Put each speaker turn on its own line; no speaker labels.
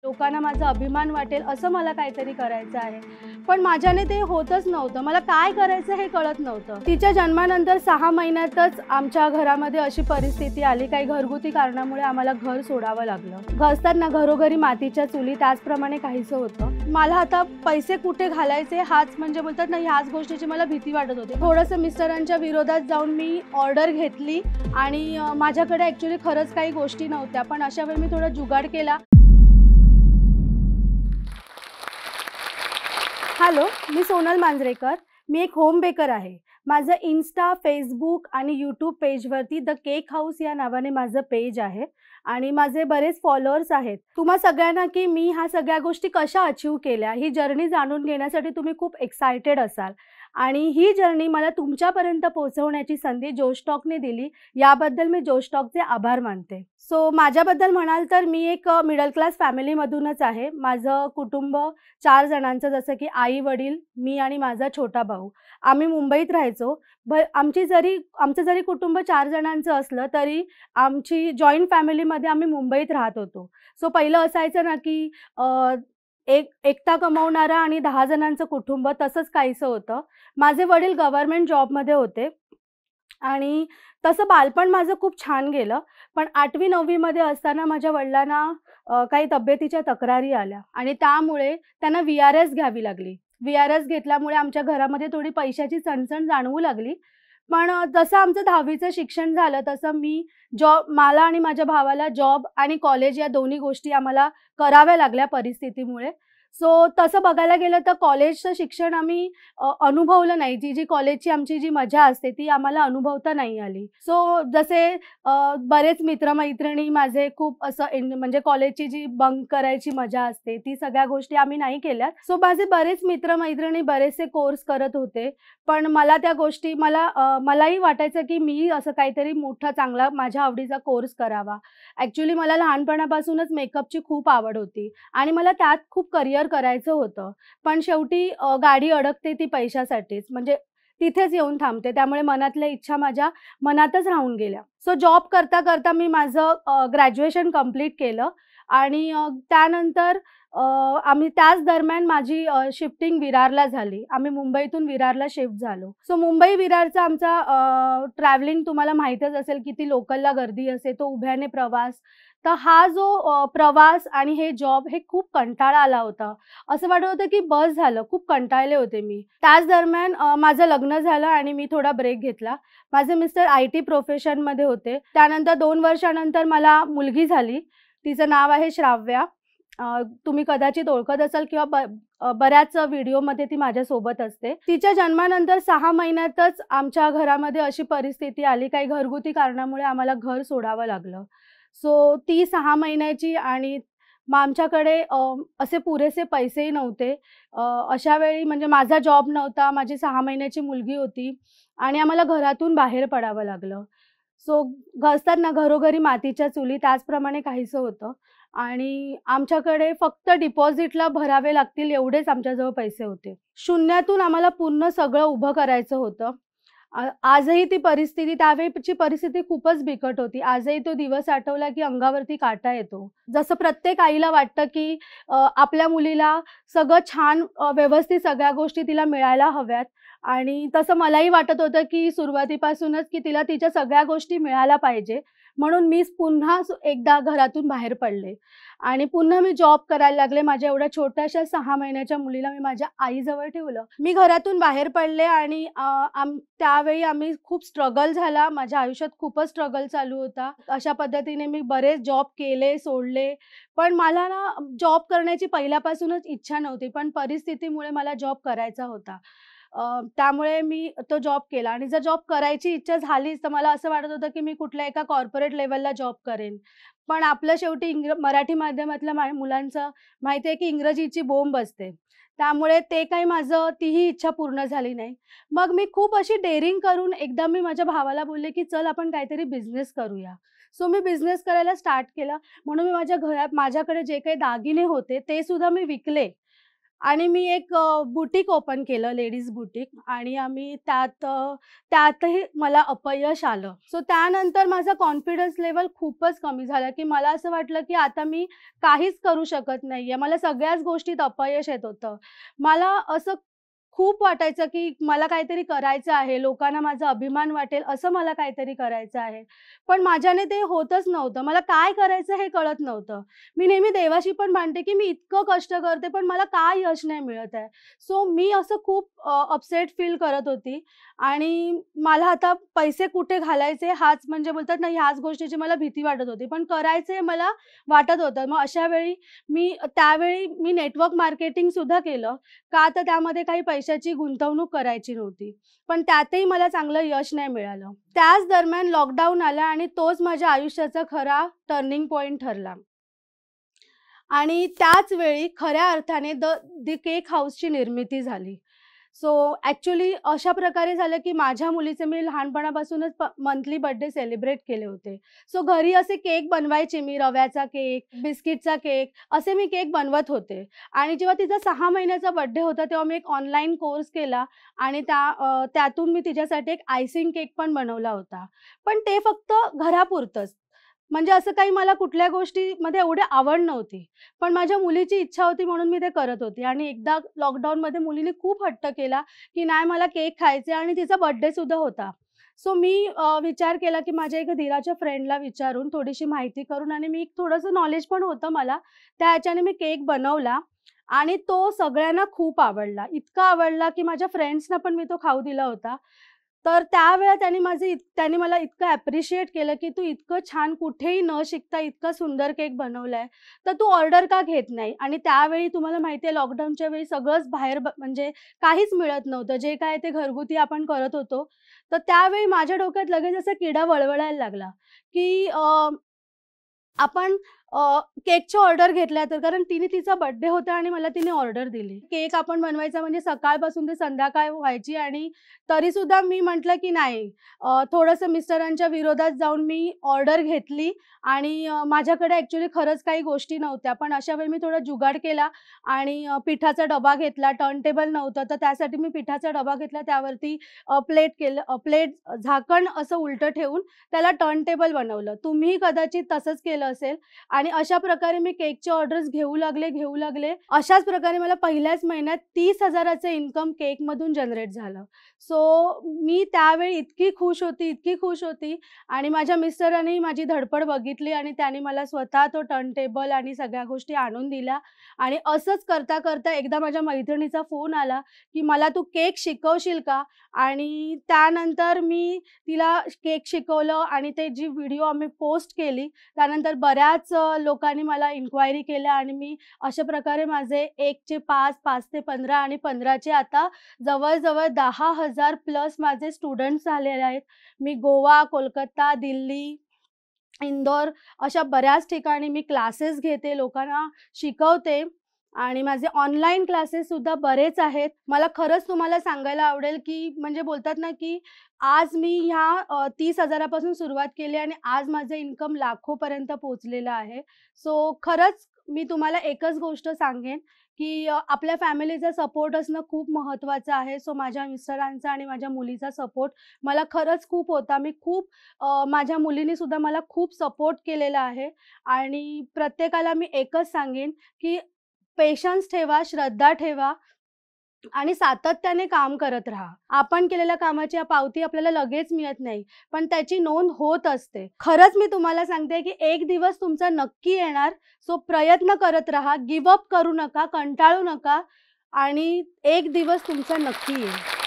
लोकांना माझा अभिमान वाटेल असं मला काहीतरी करायचं आहे, पण माझ्याने ते होतच नव्हतं. मला काय करायचं हे कळत नव्हतं. तिच्या जन्मानंतर 6 महिन्यातच आमच्या घरामध्ये अशी परिस्थिती आली, काही घरगुती कारणामुळे आम्हाला घर सोडावं लागलं. असताना घरोघरी मातीच्या चुली, त्याचप्रमाणे काहीसं होतं. मला आता पैसे कुठे घालायचे हाच म्हणजे बोलतात ना, ह्याच गोष्टीची मला भीती वाटत होती. थोडंसं मिस्टरांच्या विरोधात जाऊन मी ऑर्डर घेतली आणि माझ्याकडे ॲक्च्युली खरंच काही गोष्टी नव्हत्या, पण अशा वेळी मी थोडा जुगाड केला. हॅलो, मी सोनल मांजरेकर. मी एक होम बेकर आहे. माझं इन्स्टा, फेसबुक आणि यूट्यूब पेजवरती द केक हाऊस या नावाने माझं पेज आहे आणि माझे बरेच फॉलोअर्स आहेत. तुम्हा सगळ्यांना की मी ह्या सगळ्या गोष्टी कशा अचीव केल्या, ही जर्नी जाणून घेण्यासाठी तुम्ही खूप एक्सायटेड असाल आणि ही जर्नी मला तुमच्यापर्यंत पोहोचवण्याची संधी जोश टॉकने दिली. याबद्दल मी जोश टॉकचे आभार मानते. सो माझ्याबद्दल म्हणाल तर मी एक मिडल क्लास फॅमिलीमधूनच आहे. माझं कुटुंब 4 जणांचं, जसं की आई-वडील, मी आणि माझा छोटा भाऊ. आम्ही मुंबईत राहायचो. आमचं जरी कुटुंब 4 जणांचं असलं तरी आमची जॉइंट फॅमिलीमध्ये आम्ही मुंबईत राहत होतो. सो पहिलं असायचं ना की एकटा कमवणारा आणि 10 जणांचं कुटुंब, तसंच काहीसं होतं. माझे वडील गव्हर्नमेंट जॉबमध्ये होते आणि तसं बालपण माझं खूप छान गेलं. पण 8वी-9वी मध्ये असताना माझ्या वडिलांना काही तब्येतीच्या तक्रारी आल्या आणि त्यामुळे त्यांना VRS घ्यावी लागली. VRS घेतल्यामुळे आमच्या घरामध्ये थोडी पैशाची चणचण जाणवू लागली. पण जसं आमचं 10वीचं शिक्षण झालं तसं मला आणि माझ्या भावाला जॉब आणि कॉलेज या दोन्ही गोष्टी आम्हाला कराव्या लागल्या परिस्थितीमुळे. सो तसं बघायला गेलं तर कॉलेजचं शिक्षण आम्ही अनुभवलं नाही. जी कॉलेजची आमची जी मजा असते ती आम्हाला अनुभवता नाही आली. सो जसे बरेच मित्र-मैत्रिणी माझे खूप असं म्हणजे कॉलेजची जी बंक करायची मजा असते ती सगळ्या गोष्टी आम्ही नाही केल्यात. सो माझे बरेच मित्र-मैत्रिणी बरेचसे कोर्स करत होते. पण मला त्या गोष्टी मलाही वाटायचं की मी असं काहीतरी मोठा चांगला माझ्या आवडीचा कोर्स करावा. ॲक्च्युली मला लहानपणापासूनच मेकअपची खूप आवड होती आणि मला त्यात खूप करियर करायचं होतं. पण शेवटी गाडी अडकते ती पैशासाठीच, म्हणजे तिथेच येऊन थांबते. त्यामुळे मनातल्या इच्छा माझ्या मनातच राहून गेल्या. सो जॉब करता मी माझं ग्रॅज्युएशन कंप्लीट केलं आणि त्यानंतर आम्ही त्याच दरम्यान माझी शिफ्टिंग विरारला झाली. आम्ही मुंबईतून विरारला शिफ्ट झालो. सो मुंबई विरारचा आमचा ट्रॅव्हलिंग तुम्हाला माहीतच असेल, किती लोकलला गर्दी असते, तो उभ्याने प्रवास. तर हा जो प्रवास आणि हे जॉब, हे खूप कंटाळा आला होता. असं वाटत होतं की बस झालं, खूप कंटाळले होते मी. त्याच दरम्यान माझं लग्न झालं आणि मी थोडा ब्रेक घेतला. माझे मिस्टर IT प्रोफेशनमध्ये होते. त्यानंतर 2 वर्षानंतर मला मुलगी झाली. तिचं नाव आहे श्राव्या. तुम्ही कदाचित ओळखत असाल किंवा बऱ्याच व्हिडिओमध्ये ती माझ्यासोबत असते. तिच्या जन्मानंतर 6 महिन्यातच आमच्या घरामध्ये अशी परिस्थिती आली, काही घरगुती कारणामुळे आम्हाला घर सोडावं लागलं. सो ती 6 महिन्याची आणि मग आमच्याकडे असे पुरेसे पैसेही नव्हते. अशा वेळी म्हणजे माझा जॉब नव्हता, माझी 6 महिन्याची मुलगी होती आणि आम्हाला घरातून बाहेर पडावं लागलं. सो असतात ना घरोघरी मातीच्या चुली, त्याचप्रमाणे काहीसं होतं आणि आमच्याकडे फक्त डिपॉझिटला भरावे लागतील एवढेच आमच्याजवळ पैसे होते. शून्यातून आम्हाला पूर्ण सगळं उभं करायचं होतं. आजही ती परिस्थिती, त्यावेळची परिस्थिती खूपच बिकट होती. आजही तो दिवस आठवला की अंगावरती काटा येतो. जसं प्रत्येक आईला वाटतं की आपल्या मुलीला सगळं छान व्यवस्थित सगळ्या गोष्टी तिला मिळायला हव्यात आणि तसं मलाही वाटत होतं की सुरुवातीपासूनच की तिला तिच्या सगळ्या गोष्टी मिळायला पाहिजे. म्हणून मी पुन्हा एकदा घरातून बाहेर पडले आणि पुन्हा मी जॉब करायला लागले. माझ्या एवढ्या छोट्याशा 6 महिन्याच्या मुलीला मी माझ्या आईजवळ ठेवलं. मी घरातून बाहेर पडले आणि त्यावेळी आम्ही खूप स्ट्रगल झाला. माझ्या आयुष्यात खूपच स्ट्रगल चालू होता. अशा पद्धतीने मी बरेच जॉब केले, सोडले. पण मला ना जॉब करण्याची पहिल्यापासूनच इच्छा नव्हती. पण परिस्थितीमुळे मला जॉब करायचा होता. त्यामुळे मी तो जॉब केला आणि जर जॉब करायची इच्छा झालीच तर मला असं वाटत होतं की मी कुठल्या एका कॉर्पोरेट लेव्हलला जॉब करेन. पण आपलं शेवटी मराठी माध्यमातल्या मुलांचं माहिती आहे की इंग्रजीची बोंब असते. त्यामुळे ते काही तीही इच्छा पूर्ण झाली नाही. मग मी खूप अशी डेअरिंग करून एकदा मी माझ्या भावाला बोलले की चल आपण काहीतरी बिझनेस करूया. सो मी बिझनेस करायला स्टार्ट केला. म्हणून मी माझ्या घरात माझ्याकडे जे काही दागिने होते ते सुद्धा मी विकले आणि मी एक बुटीक ओपन केलं, लेडीज बुटीक आणि आम्ही त्यातही मला अपयश आलं. सो त्यानंतर माझा कॉन्फिडन्स लेव्हल खूपच कमी झाला, की मला असं वाटलं, की आता मी काहीच करू शकत नाहीये. मला सगळ्याच गोष्टीत अपयश येत होतं. मला असं खूप वाटायचं, की मला काहीतरी करायचं आहे, लोकांना माझा अभिमान वाटेल असं मला काहीतरी करायचं आहे. पण माझ्याने ते होतच नव्हतं. मला काय करायचं हे कळत नव्हतं. मी नेहमी देवाशी पण भांडते, की मी इतकं कष्ट करते, पण मला का यश नाही मिळत आहे. सो मी असं खूप अपसेट फील करत होती आणि मला आता पैसे कुठे घालायचे हाच म्हणजे बोलतात ना, ह्याच गोष्टीची मला भीती वाटत होती. पण करायचं हे मला वाटत होतं. मग अशा वेळी त्यावेळी मी नेटवर्क मार्केटिंगसुद्धा केलं. का तर त्यामध्ये काही पैशाची गुंतवणूक करायची नव्हती. पण त्यातही मला चांगलं यश नाही मिळालं. त्याच दरम्यान लॉकडाऊन आला आणि तोच माझ्या आयुष्याचा खरा टर्निंग पॉइंट ठरला. आणि त्याच वेळी खऱ्या अर्थाने द केक हाऊसची निर्मिती झाली. सो ॲक्चुअली अशा प्रकारे झालं, की माझ्या मुलीचे मी लहानपणापासूनच मंथली बर्थडे सेलिब्रेट केले होते. सो घरी असे केक बनवायचे मी रव्याचा केक, बिस्किटचा केक असे मी केक बनवत होते. आणि जेव्हा तिचा 6 महिन्याचा बर्थडे होता, तेव्हा मी एक ऑनलाईन कोर्स केला आणि त्यातून मी तिच्यासाठी एक आयसिंग केक पण बनवला होता. पण ते फक्त घरापुरतंच. म्हणजे असं काही मला कुठल्या गोष्टीमध्ये एवढी आवड नव्हती. पण माझ्या मुलीची इच्छा होती म्हणून मी ते करत होती आणि एकदा लॉकडाऊनमध्ये मुलीने खूप हट्ट केला, की नाही मला केक खायचे आणि तिचा बर्थडेसुद्धा होता. सो मी विचार केला, की माझ्या एका दीराच्या फ्रेंडला विचारून थोडीशी माहिती करून आणि मी थोडंसं नॉलेज पण होतं मला. त्या ह्याच्याने मी केक बनवला आणि तो सगळ्यांना खूप आवडला. इतका आवडला, की माझ्या फ्रेंड्सना पण मी तो खाऊ दिला होता. तर त्यावेळेला त्यांनी मला इतकं ॲप्रिशिएट केलं, की "तू इतकं छान कुठेही न शिकता इतका सुंदर केक बनवलाय, तर तू ऑर्डर का घेत नाही?" आणि त्यावेळी तुम्हाला माहिती आहे लॉकडाऊनच्या वेळी सगळंच बाहेर म्हणजे काहीच मिळत नव्हतं. जे काय ते घरगुती आपण करत होतो. तर त्यावेळी माझ्या डोक्यात लगेच असा किडा वळवळायला लागला, की आपण केकची ऑर्डर घेतल्या तर कारण तिने तिचा बर्थडे होता आणि मला तिने ऑर्डर दिली. केक आपण बनवायचा म्हणजे सकाळपासून ते संध्याकाळ व्हायची आणि तरीसुद्धा मी म्हटलं, की नाही थोडंसं मिस्टरांच्या विरोधात जाऊन मी ऑर्डर घेतली आणि माझ्याकडे ॲक्चुअली खरंच काही गोष्टी नव्हत्या. पण अशा वेळी मी थोडा जुगाड केला आणि पिठाचा डबा घेतला. टर्न टेबल नव्हतं, तर त्यासाठी मी पिठाचा डबा घेतला. त्यावरती प्लेट झाकण असं उलटं ठेवून त्याला टर्न टेबल बनवलं. तुम्हीही कदाचित तसंच केलं असेल आणि अशा प्रकारे मी केकचे ऑर्डर्स घेऊ लागले. अशाच प्रकारे मला पहिल्याच महिन्यात 30,000 चं इन्कम केकमधून जनरेट झालं. सो मी त्यावेळी इतकी खुश होती आणि माझ्या मिस्टरांनी माझी धडपड बघितली आणि त्यांनी मला स्वतः तो टर्न टेबल आणि सगळ्या गोष्टी आणून दिल्या आणि असंच करता एकदा माझ्या मैत्रिणीचा फोन आला, की "मला तू केक शिकवशील का?" आणि त्यानंतर मी तिला केक शिकवलं आणि ते जी व्हिडिओ आम्ही पोस्ट केली त्यानंतर बऱ्याच लोकांनी मला इन्क्वायरी केल्या आणि मी अशा प्रकारे माझे 1 चे 5, 5 ते 15 आणि 15 चे आता जवळ-जवळ 10,000 प्लस माझे स्टुडंट्स झालेले आहेत. मी गोवा, कोलकाता, दिल्ली, इंदोर अशा बऱ्याच ठिकाणी मी क्लासेस घेते, लोकांना शिकवते आणि माझे ऑनलाईन क्लासेससुद्धा बरेच आहेत. मला खरंच तुम्हाला सांगायला आवडेल, की म्हणजे बोलतात ना, की आज मी ह्या 30,000 पासून सुरुवात केली आणि आज माझं इन्कम लाखोपर्यंत पोहोचलेलं आहे. सो खरंच मी तुम्हाला एकच गोष्ट सांगेन, की आपल्या फॅमिलीचा सपोर्ट असणं खूप महत्त्वाचं आहे. सो माझ्या मिस्टरांचा आणि माझ्या मुलीचा सपोर्ट मला खरंच खूप होता. माझ्या मुलीने सुद्धा मला खूप सपोर्ट केलेला आहे आणि प्रत्येकाला मी एकच सांगेन, की पेशन्स ठेवा, श्रद्धा ठेवा आणि सातत्याने काम करत राहा. आपण केलेल्या कामाची पावती आपल्याला लगेच मिळत नाही, पण त्याची नोंद होत असते. खरंच मी तुम्हाला सांगते, की एक दिवस तुमचा नक्की येणार. सो प्रयत्न करत राहा, गिव्ह अप करू नका, कंटाळू नका आणि एक दिवस तुमचा नक्की येईल.